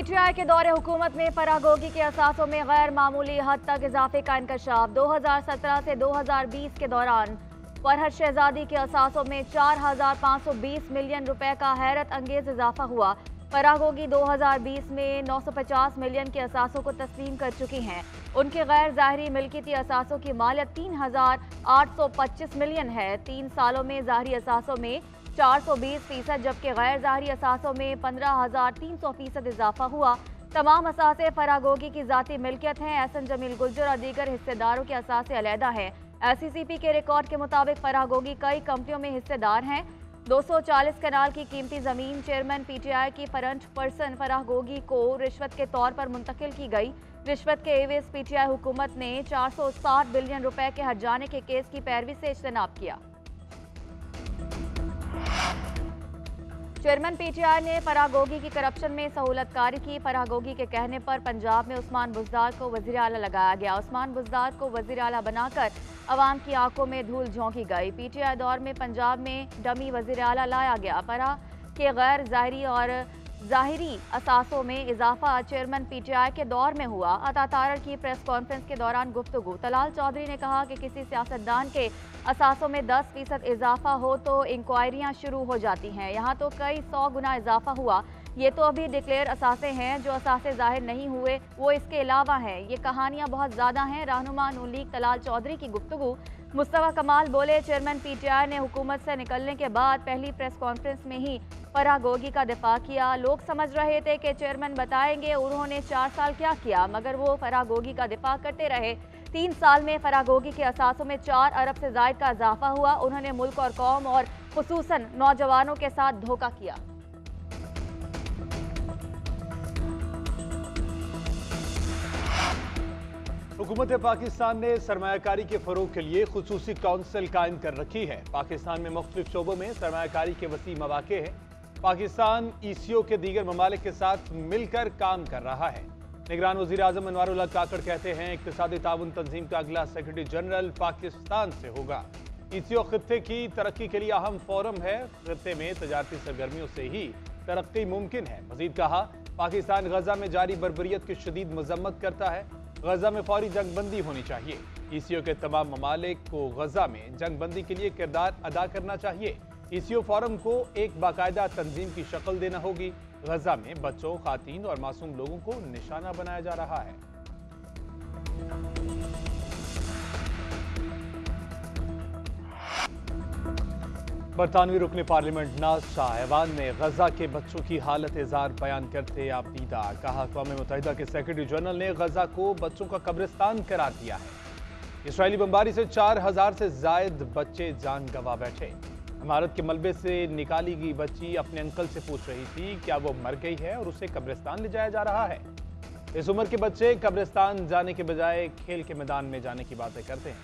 PTI के दौरे हुकूमत में फरागोगी के असासों में गैर मामूली हद तक इजाफे का इंकशाफ। 2017 से 2020 के दौरान फरहद शहजादी के असासों में 4,520 मिलियन रुपए का हैरत अंगेज इजाफा हुआ। फरागोगी 2020 में 950 मिलियन के असासों को तस्लीम कर चुकी हैं। उनके गैर ज़ाहरी मिल्कियती असासों की मालियत 3,825 मिलियन है। 3 सालों में ज़ाहरी असासों में 420%, जबकि गैर ज़ाहरी असासों में 15,300% इजाफा हुआ। तमाम असासे फरागोगी की ज़ाती मिल्कियत हैं। एहसन जमील गुर्जर और दीगर हिस्सेदारों के असासे अलहदा हैं। SCCP के रिकॉर्ड के मुताबिक फरागोगी कई कंपनियों में हिस्सेदार हैं। 240 कनाल की कीमती ज़मीन चेयरमैन PTI की फ्रंट पर्सन फरागोगी को रिश्वत के तौर पर मुंतकिल की गई। रिश्वत के एवज PTI हुकूमत ने 460 बिलियन रुपए के हट जाने के केस की पैरवी से इज्तनाब किया। चेयरमैन PTI ने फरागोगी की करप्शन में सहूलतकारी की। फरागोगी के कहने पर पंजाब में उस्मान बुज़दार को वज़ीर आला लगाया गया। उस्मान बुज़दार को वज़ीर आला बनाकर अवाम की आंखों में धूल झोंकी गई। PTI दौर में पंजाब में डमी वज़ीर आला लाया गया। फरा के गैर ज़ाहिरी और ज़ाहिरी असासों में इजाफा चेयरमैन PTI के दौर में हुआ। अता तारड़ की प्रेस कॉन्फ्रेंस के दौरान गुफ्तगू। तलाल चौधरी ने कहा कि किसी सियासतदान के असासों में 10% इजाफा हो तो इंक्वायरियां शुरू हो जाती हैं। यहाँ तो कई 100 गुना इजाफा हुआ। ये तो अभी डिक्लेयर असासे हैं, जो असासे जाहिर नहीं हुए वो इसके अलावा हैं। ये कहानियाँ बहुत ज़्यादा हैं। रहनुमा नून लीग तलाल चौधरी की गुफ्तगू। मुस्तफा कमाल बोले, चेयरमैन PTI ने हुकूमत से निकलने के बाद पहली प्रेस कॉन्फ्रेंस में ही फरागोगी का दिफा किया। लोग समझ रहे थे कि चेयरमैन बताएंगे उन्होंने 4 साल क्या किया, मगर वो फरागोगी का दिफा करते रहे। 3 साल में फरागोगी के असासों में 4 अरब से ज़ायद का इजाफा हुआ। उन्होंने मुल्क और कौम और खुसूसन नौजवानों के साथ धोखा किया। हुकूमत पाकिस्तान ने सरमायाकारी के फरोग के लिए खुसूसी काउंसिल कायम कर रखी है। पाकिस्तान में मुख्तलिफ शोबों में सरमायाकारी के वसी मौके हैं। पाकिस्तान ECO के दीगर ममालिक के साथ मिलकर काम कर रहा है। निगरान वज़ीर आज़म अनवारुल्लाह काकड़ कहते हैं, इक़्तिसादी ताउन तंजीम का अगला सेक्रेटरी जनरल पाकिस्तान से होगा। ECO खित्ते की तरक्की के लिए अहम फोरम है। खित्ते में तजारती सरगर्मियों से ही तरक्की मुमकिन है। मज़ीद कहा, पाकिस्तान गजा में जारी बर्बरियत की शदीद मजम्मत करता है। गजा में फौरी जंगबंदी होनी चाहिए। ECO के तमाम ममालिक को गजा में जंगबंदी के लिए किरदार अदा करना चाहिए। ECO फोरम को एक बाकायदा तंजीम की शक्ल देना होगी। गजा में बच्चों, खातीन और मासूम लोगों को निशाना बनाया जा रहा है। बरतानवी रुकन पार्लियामेंट नाज शाह ऐवान ने गजा के बच्चों की हालत इज़ार बयान करते आपदीदा कहा, अक़वाम मुत्तहिदा के सेक्रेटरी जनरल ने गजा को बच्चों का कब्रिस्तान करार दिया है। इसराइली बमबारी से 4,000 से जायद बच्चे जान गंवा बैठे। इमारत के मलबे से निकाली गई बच्ची अपने अंकल से पूछ रही थी क्या वो मर गई है और उसे कब्रिस्तान ले जाया जा रहा है। इस उम्र के बच्चे कब्रिस्तान जाने के बजाय खेल के मैदान में जाने की बातें करते हैं।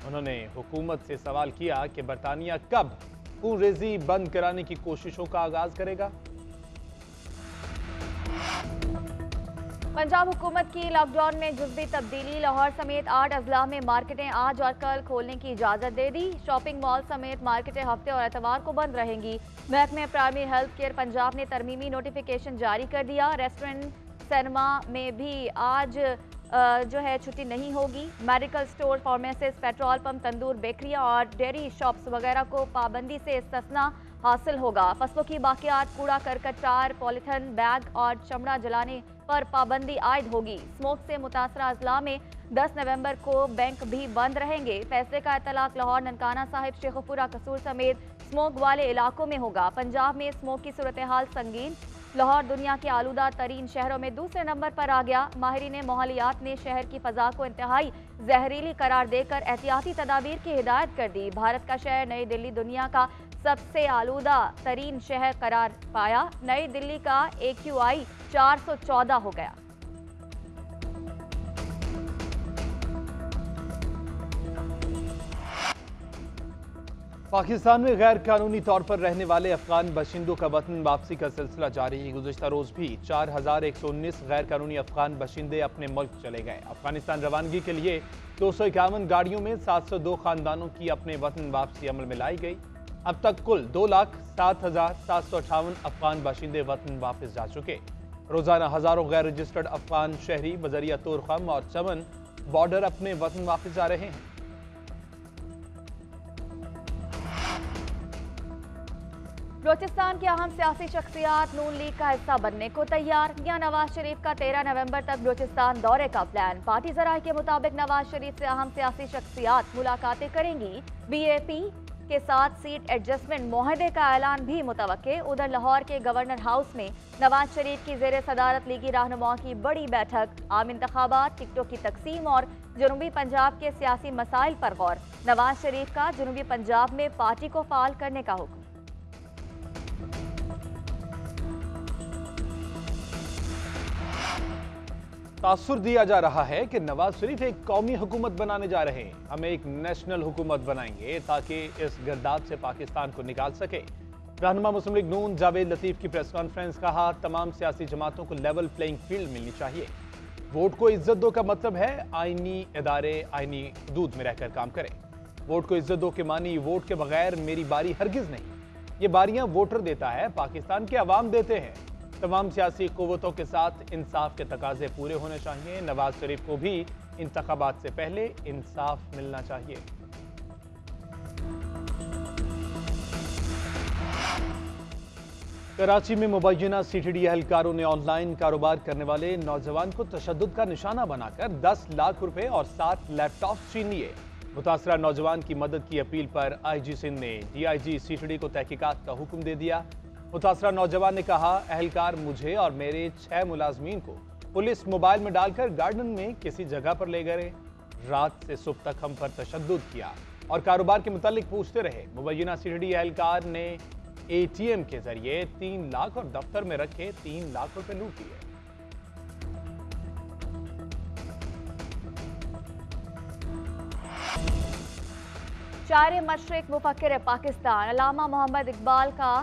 उन्होंने हुकूमत से सवाल किया कि बरतानिया कब खून रेजी बंद कराने की कोशिशों का आगाज करेगा। पंजाब हुकूमत की लॉकडाउन में जुज़वी तब्दीली। लाहौर समेत 8 अजला में मार्केटें आज और कल खोलने की इजाज़त दे दी। शॉपिंग मॉल समेत मार्केटें हफ्ते और एतवार को बंद रहेंगी। महकमे प्राइमरी हेल्थ केयर पंजाब ने तरमीमी नोटिफिकेशन जारी कर दिया। रेस्टोरेंट, सिनेमा में भी आज जो है छुट्टी नहीं होगी। Medical store, pharmacist, petrol pump, तंदूर, बेकरियां और डेयरी शॉप्स वगैरह को पाबंदी से इस्तिस्ना हासिल होगा। फसलों की बाकियात, कूड़ा करकट, टायर, पॉलीथिन बैग और चमड़ा जलाने पर पाबंदी आयद होगी। स्मोक से मुतासरा अजला में 10 नवंबर को बैंक भी बंद रहेंगे। फैसले का इतलाक लाहौर, ननकाना साहिब, शेखुपुरा, कसूर समेत स्मोक वाले इलाकों में होगा। पंजाब में स्मोक की सूरत हाल संगीन। लाहौर दुनिया के आलूदा तरीन शहरों में दूसरे नंबर पर आ गया। माहिरीन माहौलियात ने शहर की फ़ज़ा को इंतहाई जहरीली करार देकर एहतियाती तदाबीर की हिदायत कर दी। भारत का शहर नई दिल्ली दुनिया का सबसे आलूदा तरीन शहर करार पाया। नई दिल्ली का AQI 414 हो गया। पाकिस्तान में गैर कानूनी तौर पर रहने वाले अफगान बाशिंदों का वतन वापसी का सिलसिला जारी है। गुज़िश्ता रोज भी 4,119 गैर कानूनी अफगान बाशिंदे अपने मुल्क चले गए। अफगानिस्तान रवानगी के लिए 251 गाड़ियों में 702 खानदानों की अपने वतन वापसी अमल में लाई गई। अब तक कुल 2,07,758 अफगान बाशिंदे वतन वापस जा चुके। रोजाना हजारों गैर रजिस्टर्ड अफगान शहरी बजरिया तोरखम और चमन बॉर्डर अपने वतन वापस जा रहे हैं। बलूचिस्तान की अहम सियासी शख्सियात नून लीग का हिस्सा बनने को तैयार। मियां नवाज शरीफ का 13 नवंबर तक बलूचिस्तान दौरे का प्लान। पार्टी जराये के मुताबिक नवाज शरीफ से अहम सियासी शख्सियात मुलाकातें करेंगी। बीएपी के साथ सीट एडजस्टमेंट मुआहदे का ऐलान भी मुतवक्के। उधर लाहौर के गवर्नर हाउस में नवाज शरीफ की जेर सदारत लीगी रहनुमाओं की बड़ी बैठक। आम इंतखाबात, टिकटों की तकसीम और जनूबी पंजाब के सियासी मसाइल पर गौर। नवाज शरीफ का जनूबी पंजाब में पार्टी को फाल करने का हुक्म। तासुर दिया जा रहा है कि नवाज शरीफ एक कौमी हुकूमत बनाने जा रहे हैं। हम एक नेशनल हुकूमत बनाएंगे ताकि इस गिरदाद से पाकिस्तान को निकाल सके। रहनुमा मुस्लिम लीग नून जावेद लतीफ की प्रेस कॉन्फ्रेंस। कहा, तमाम सियासी जमातों को लेवल प्लेइंग फील्ड मिलनी चाहिए। वोट को इज्जत दो का मतलब है आईनी इदारे आईनी हदूद में रहकर काम करें। वोट को इज्जत दो के मानी वोट के बगैर मेरी बारी हरगिज नहीं। ये बारियां वोटर देता है, पाकिस्तान के अवाम देते हैं। तमाम सियासी कुव्वतों के साथ इंसाफ के तकाजे पूरे होने चाहिए। नवाज शरीफ को भी इंतखाबात से पहले इंसाफ मिलना चाहिए। कराची में मुबैना सीटीडी एहलकारों ने ऑनलाइन कारोबार करने वाले नौजवान को तशद्दुद का निशाना बनाकर 10 लाख रुपए और 7 लैपटॉप छीन लिए। मुतासरा नौजवान की मदद की अपील पर आईजी सिंध ने डीआईजी सीटीडी को तहकीकात का हुक्म दे दिया। मुतासरा नौजवान ने कहा, एहलकार मुझे और मेरे 6 मुलाजमीन को पुलिस मोबाइल में डालकर गार्डन में किसी जगह पर ले गए। रात से सुबह तक हम पर तशद्दुद किया और कारोबार के मुतालिक पूछते रहे। मुबैना सीटीडी एहलकार ने एटीएम के जरिए 3 लाख और दफ्तर में रखे 3 लाख रुपए लूट लिए। शायर मशरिक मुफक्किर पाकिस्तान अल्लामा मोहम्मद इकबाल का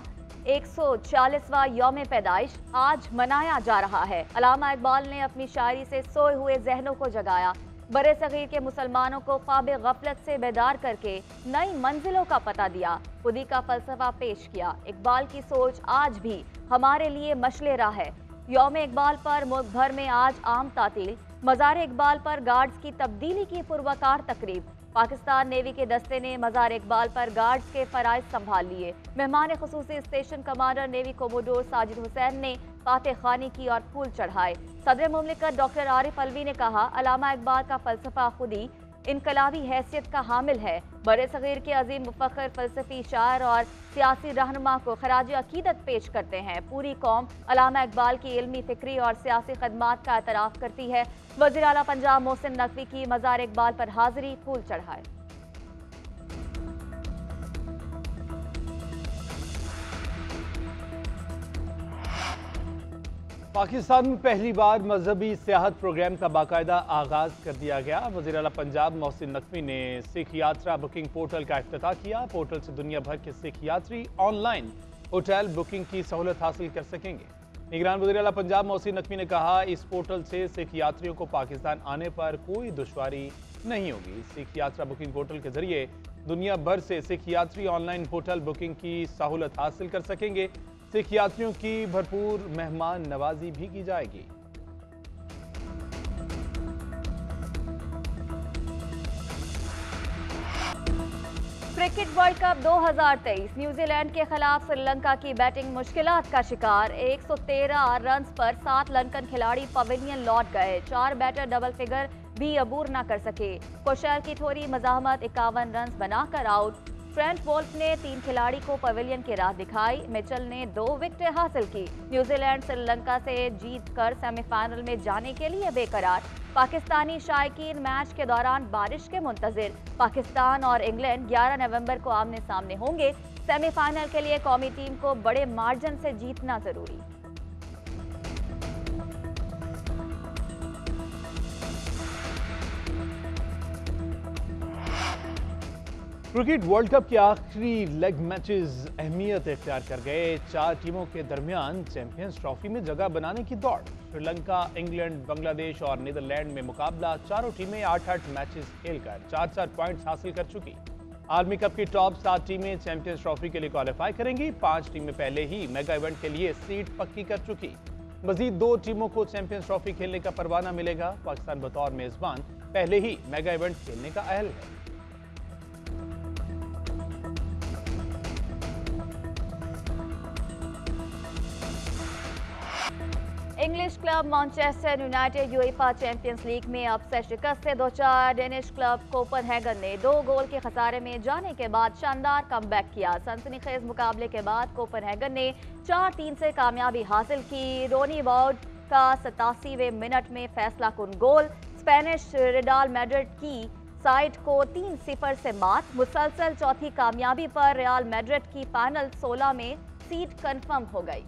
140वां यौम पैदाइश आज मनाया जा रहा है। अल्लामा इकबाल ने अपनी शायरी से सोए हुए जहनों को जगाया, बड़े सगीर के मुसलमानों को ख्वाब गफलत से बेदार करके नई मंजिलों का पता दिया, खुदी का फलसफा पेश किया। इकबाल की सोच आज भी हमारे लिए मशले राह है। यौम इकबाल पर मुल्क भर में आज आम तातील। मज़ार इकबाल पर गार्ड्स की तब्दीली की पुरवकार तकरीब। पाकिस्तान नेवी के दस्ते ने मज़ार इकबाल पर गार्ड्स के फराइज संभाल लिए। मेहमान खुसूसी station commander navy commodore Sajid Hussain ने फातह खानी की और फूल चढ़ाए। सदर मुमलिकत डॉक्टर आरिफ अलवी ने कहा, अल्लामा इकबाल का फलसफा खुदी इनकलाबी हैसियत का हामिल है। बड़े सगीर के अजीम मुफक्किर, फलसफी शायर और सियासी रहनुमा को खराज अकीदत पेश करते हैं। पूरी कौम अल्लामा इकबाल की इल्मी, फिक्री और सियासी खदमात का एतराफ़ करती है। वज़ीर आला पंजाब मोहसिन नकवी की मज़ार इकबाल पर हाजिरी, फूल चढ़ाए। पाकिस्तान में पहली बार मजहबी सियाहत प्रोग्राम का बाकायदा आगाज कर दिया गया। वज़ीर आला पंजाब मोहसिन नकवी ने सिख यात्रा बुकिंग पोर्टल का इफ्तिताह किया। पोर्टल से दुनिया भर के सिख यात्री ऑनलाइन होटल बुकिंग की सहूलत हासिल कर सकेंगे। निगरान वज़ीर आला पंजाब मोहसिन नकवी ने कहा, इस पोर्टल से सिख यात्रियों को पाकिस्तान आने पर कोई दुश्वारी नहीं होगी। सिख यात्रा बुकिंग पोर्टल के जरिए दुनिया भर से सिख यात्री ऑनलाइन होटल बुकिंग की सहूलत हासिल कर सकेंगे। सिख यात्रियों की भरपूर मेहमान नवाजी भी की जाएगी। क्रिकेट वर्ल्ड कप 2023 न्यूजीलैंड के खिलाफ श्रीलंका की बैटिंग मुश्किलात का शिकार। 113 रन्स पर 7 लंकन खिलाड़ी पवेलियन लौट गए। 4 बैटर डबल फिगर भी अबूर न कर सके। कोशल की थोड़ी मजाहमत 51 रन्स बनाकर आउट। ट्रेंट वोल्फ ने 3 खिलाड़ी को पवेलियन की राह दिखाई। मिचेल ने 2 विकेटें हासिल की। न्यूजीलैंड श्रीलंका से जीतकर सेमीफाइनल में जाने के लिए बेकरार। पाकिस्तानी शायकीन मैच के दौरान बारिश के मुंतजिर। पाकिस्तान और इंग्लैंड 11 नवंबर को आमने सामने होंगे। सेमीफाइनल के लिए कौमी टीम को बड़े मार्जिन से जीतना जरूरी। क्रिकेट वर्ल्ड कप के आखिरी लेग मैचेस अहमियत इख्तियार कर गए। 4 टीमों के दरमियान चैंपियंस ट्रॉफी में जगह बनाने की दौड़। श्रीलंका, इंग्लैंड, बांग्लादेश और नीदरलैंड में मुकाबला। चारों टीमें 8-8 मैचेस खेलकर 4-4 पॉइंट्स हासिल कर चुकी। आर्मी कप की टॉप 7 टीमें चैंपियंस ट्रॉफी के लिए क्वालिफाई करेंगी। 5 टीमें पहले ही मेगा इवेंट के लिए सीट पक्की कर चुकी। मजीद 2 टीमों को चैंपियंस ट्रॉफी खेलने का परवाना मिलेगा। पाकिस्तान बतौर मेजबान पहले ही मेगा इवेंट खेलने का अहल है। English club Manchester United UEFA champions league में अब से शिकस्त से दो चार डेनिश क्लब कोपनहेगन ने 2 गोल के खसारे में जाने के बाद शानदार कमबैक किया। सनसनीखेज मुकाबले के बाद कोपनहेगन ने 4-3 से कामयाबी हासिल की। रोनी वाउड का 87वें मिनट में फैसला कुन गोल स्पेनिश रियल मैड्रिड की साइड को 3-0 से मात। मुसलसल चौथी कामयाबी पर रियल मैड्रिड की फाइनल 16 में सीट कंफर्म हो गई।